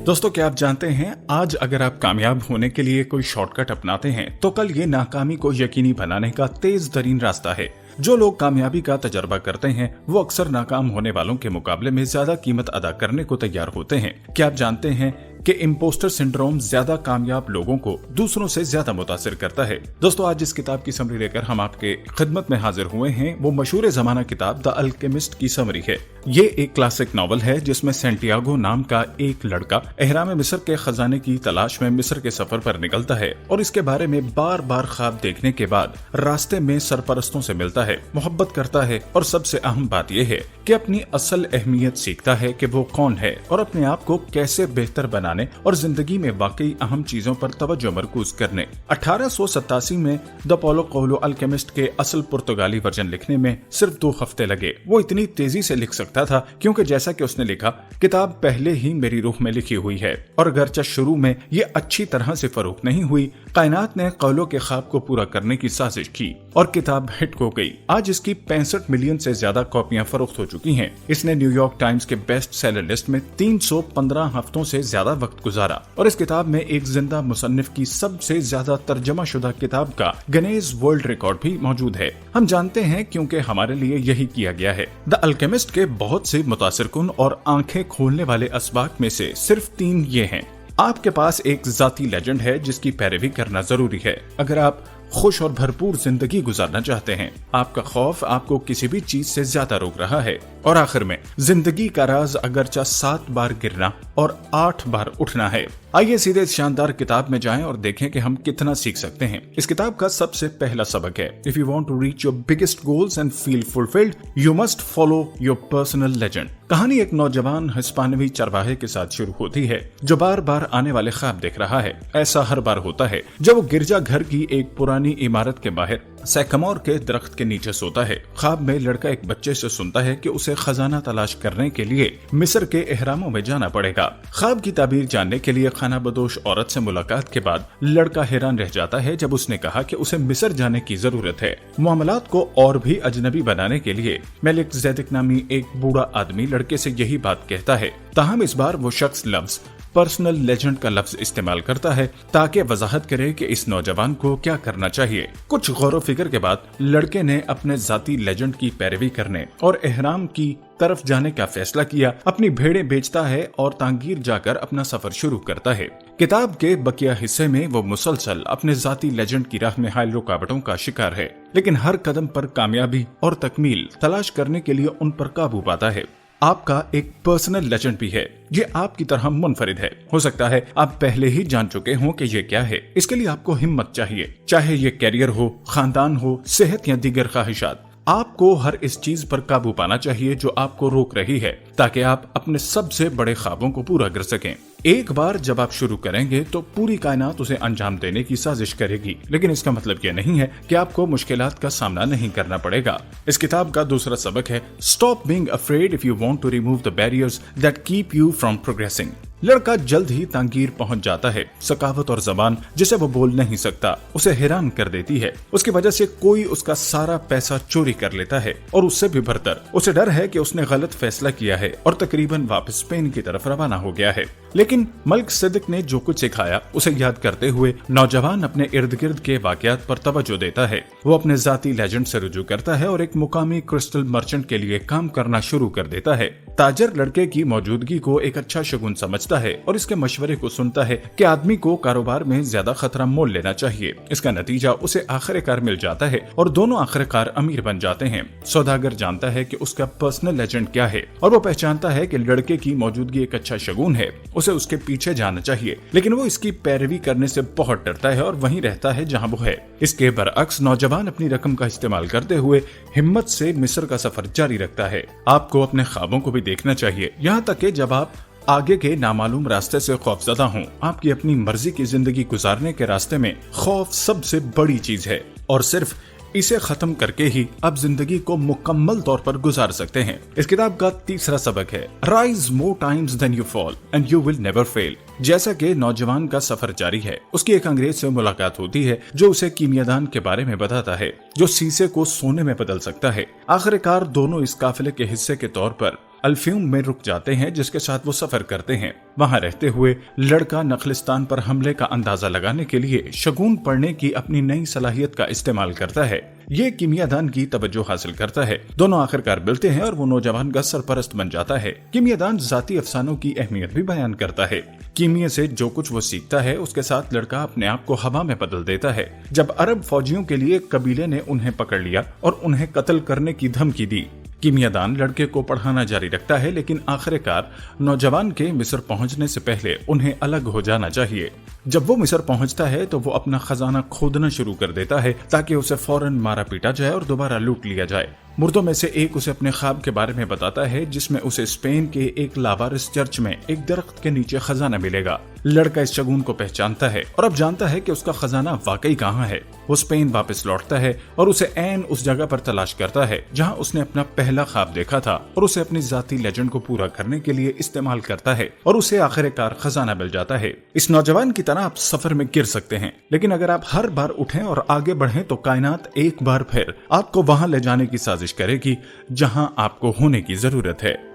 दोस्तों, क्या आप जानते हैं आज अगर आप कामयाब होने के लिए कोई शॉर्टकट अपनाते हैं तो कल ये नाकामी को यकीनी बनाने का तेज तरीन रास्ता है। जो लोग कामयाबी का तजर्बा करते हैं वो अक्सर नाकाम होने वालों के मुकाबले में ज्यादा कीमत अदा करने को तैयार होते हैं। क्या आप जानते हैं कि इम्पोस्टर सिंड्रोम ज्यादा कामयाब लोगों को दूसरों से ज्यादा मुतासिर करता है। दोस्तों, आज इस किताब की समरी लेकर हम आपके खिदमत में हाजिर हुए हैं। वो मशहूर जमाना किताब द अल्केमिस्ट की समरी है। ये एक क्लासिक नॉवल है जिसमें सेंटियागो नाम का एक लड़का एहराम मिस्र के खजाने की तलाश में मिस्र के सफर पर निकलता है और इसके बारे में बार बार ख्वाब देखने के बाद रास्ते में सरपरस्तों से मिलता है, मोहब्बत करता है और सबसे अहम बात यह है कि अपनी असल अहमियत सीखता है कि वो कौन है और अपने आप को कैसे बेहतर बनाने और जिंदगी में वाकई अहम चीजों पर तवज्जो मरकूज करने। 1887 में द पॉलो कोएल्हो अल्केमिस्ट के असल पुर्तगाली वर्जन लिखने में सिर्फ 2 हफ्ते लगे। वो इतनी तेजी से लिख सकता था क्योंकि जैसा कि उसने लिखा, किताब पहले ही मेरी रूह में लिखी हुई है और अगरचे शुरू में ये अच्छी तरह से फरोख्त नहीं हुई, कायनात ने कोएल्हो के ख्वाब को पूरा करने की साजिश की और किताब हिट हो गई। आज इसकी 65 मिलियन से ज्यादा कॉपियां फरोख्त हो चुकी हैं। इसने न्यूयॉर्क टाइम्स के बेस्ट सेलर लिस्ट में 315 हफ्तों से ज्यादा वक्त गुजारा और इस किताब में एक जिंदा मुसन्निफ की सबसे ज्यादा तर्जमा शुदा किताब का गिनीज वर्ल्ड रिकॉर्ड भी मौजूद है। हम जानते हैं क्योंकि हमारे लिए यही किया गया है। द अल्केमिस्ट के बहुत से मुतासिरकुन और आंखें खोलने वाले असबाक में से सिर्फ 3 ये हैं। आपके पास एक जाती लेजेंड है जिसकी पैरवी करना जरूरी है अगर आप खुश और भरपूर जिंदगी गुजारना चाहते हैं। आपका खौफ आपको किसी भी चीज से ज्यादा रोक रहा है। और आखिर में, जिंदगी का राज अगरचा 7 बार गिरना और 8 बार उठना है। आइए सीधे इस शानदार किताब में जाएं और देखें कि हम कितना सीख सकते हैं। इस किताब का सबसे पहला सबक है, if you want to reach your biggest goals and feel fulfilled, you must follow your personal legend. कहानी एक नौजवान हिस्पानवी चरवाहे के साथ शुरू होती है जो बार बार आने वाले ख्वाब देख रहा है। ऐसा हर बार होता है जब वो गिरजा घर की एक पुरानी इमारत के बाहर सैकमोर के दरख्त के नीचे सोता है। ख्वाब में लड़का एक बच्चे से सुनता है कि उसे खजाना तलाश करने के लिए मिस्र के एहरामों में जाना पड़ेगा। ख्वाब की ताबीर जानने के लिए खाना बदोश औरत से मुलाकात के बाद लड़का हैरान रह जाता है जब उसने कहा कि उसे मिस्र जाने की जरूरत है। मामलात को और भी अजनबी बनाने के लिए मेलिक ज़ेदिक नामी एक बूढ़ा आदमी लड़के से यही बात कहता है। ताहम इस बार वो शख्स लफ्ज पर्सनल लेजेंड का लफ्ज इस्तेमाल करता है ताकि वजाहत करे कि इस नौजवान को क्या करना चाहिए। कुछ गौर फिक्र के बाद लड़के ने अपने जाती लेजेंड की पैरवी करने और एहराम की तरफ जाने का फैसला किया। अपनी भेड़ें बेचता है और तांगीर जाकर अपना सफर शुरू करता है। किताब के बकिया हिस्से में वो मुसलसल अपने जाती लेजेंड की राह में हायल रुकावटों का शिकार है, लेकिन हर कदम पर कामयाबी और तकमील तलाश करने के लिए उन पर काबू पाता है। आपका एक पर्सनल लेजेंड भी है, ये आपकी तरह मुनफरिद है। हो सकता है आप पहले ही जान चुके हों कि ये क्या है। इसके लिए आपको हिम्मत चाहिए, चाहे ये कैरियर हो, खानदान हो, सेहत या दीगर ख्वाहिशात। आपको हर इस चीज पर काबू पाना चाहिए जो आपको रोक रही है ताकि आप अपने सबसे बड़े ख्वाबों को पूरा कर सकें। एक बार जब आप शुरू करेंगे तो पूरी कायनात उसे अंजाम देने की साजिश करेगी, लेकिन इसका मतलब यह नहीं है कि आपको मुश्किलात का सामना नहीं करना पड़ेगा। इस किताब का दूसरा सबक है, stop being afraid if you want to remove the barriers that keep you from progressing. लड़का जल्द ही तांगीर पहुंच जाता है। सकावत और जबान जिसे वो बोल नहीं सकता उसे हैरान कर देती है। उसकी वजह से कोई उसका सारा पैसा चोरी कर लेता है और उससे भी बदतर उसे डर है कि उसने गलत फैसला किया है और तकरीबन वापस स्पेन की तरफ रवाना हो गया है। लेकिन मलिक सिद्दीक ने जो कुछ सिखाया उसे याद करते हुए नौजवान अपने इर्द गिर्द के वाकयात पर तवज्जो देता है। वो अपने जाती लेजेंड से रुजू करता है और एक मुकामी क्रिस्टल मर्चेंट के लिए काम करना शुरू कर देता है। ताजर लड़के की मौजूदगी को एक अच्छा शगुन समझता है और इसके मशवरे को सुनता है कि आदमी को कारोबार में ज्यादा खतरा मोल लेना चाहिए। इसका नतीजा उसे आखिरकार मिल जाता है और दोनों आखिरकार अमीर बन जाते हैं। सौदागर जानता है कि उसका पर्सनल लेजेंड क्या है और वो पहचानता है कि लड़के की मौजूदगी एक अच्छा शगुन है, उसे उसके पीछे जाना चाहिए, लेकिन वो इसकी पैरवी करने से बहुत डरता है और वहीं रहता है जहां वो है। इसके बरअक्स नौजवान अपनी रकम का इस्तेमाल करते हुए हिम्मत से मिस्र का सफर जारी रखता है। आपको अपने ख्वाबों को भी देखना चाहिए, यहाँ तक कि जब आप आगे के नामालूम रास्ते से खौफजदा हों। आपकी अपनी मर्जी की जिंदगी गुजारने के रास्ते में खौफ सबसे बड़ी चीज है और सिर्फ इसे खत्म करके ही आप जिंदगी को मुकम्मल तौर पर गुजार सकते हैं। इस किताब का तीसरा सबक है, rise more times than you fall and you will never fail. जैसा कि नौजवान का सफर जारी है, उसकी एक अंग्रेज से मुलाकात होती है जो उसे कीमियादान के बारे में बताता है जो शीशे को सोने में बदल सकता है। आखिरकार दोनों इस काफिले के हिस्से के तौर पर अल्फ्यूम में रुक जाते हैं जिसके साथ वो सफर करते हैं। वहां रहते हुए लड़का नखलिस्तान पर हमले का अंदाजा लगाने के लिए शगुन पढ़ने की अपनी नई सलाहियत का इस्तेमाल करता है। ये कीमियादान की तवज्जो हासिल करता है। दोनों आखिरकार मिलते हैं और वो नौजवान का सरपरस्त बन जाता है। कीमियादान जाती अफसानों की अहमियत भी बयान करता है। कीमिया से जो कुछ वो सीखता है उसके साथ लड़का अपने आप को हवा में बदल देता है। जब अरब फौजियों के लिए कबीले ने उन्हें पकड़ लिया और उन्हें कत्ल करने की धमकी दी, कीमियादान लड़के को पढ़ाना जारी रखता है, लेकिन आखिरकार नौजवान के मिस्र पहुंचने से पहले उन्हें अलग हो जाना चाहिए। जब वो मिस्र पहुंचता है तो वो अपना खजाना खोदना शुरू कर देता है ताकि उसे फौरन मारा पीटा जाए और दोबारा लूट लिया जाए। मुर्दों में से एक उसे अपने ख्वाब के बारे में बताता है जिसमें उसे स्पेन के एक लावारिस चर्च में एक दरख्त के नीचे खजाना मिलेगा। लड़का इस शगुन को पहचानता है और अब जानता है कि उसका खजाना वाकई कहाँ है। वो स्पेन वापस लौटता है और उसे ऐन उस जगह पर तलाश करता है जहाँ उसने अपना पहला ख्वाब देखा था और उसे अपनी जाती लेजेंड को पूरा करने के लिए इस्तेमाल करता है और उसे आखिरकार खजाना मिल जाता है। इस नौजवान की तरह आप सफर में गिर सकते हैं, लेकिन अगर आप हर बार उठें और आगे बढ़ें तो कायनात एक बार फिर आपको वहां ले जाने की साजिश करेगी जहां आपको होने की जरूरत है।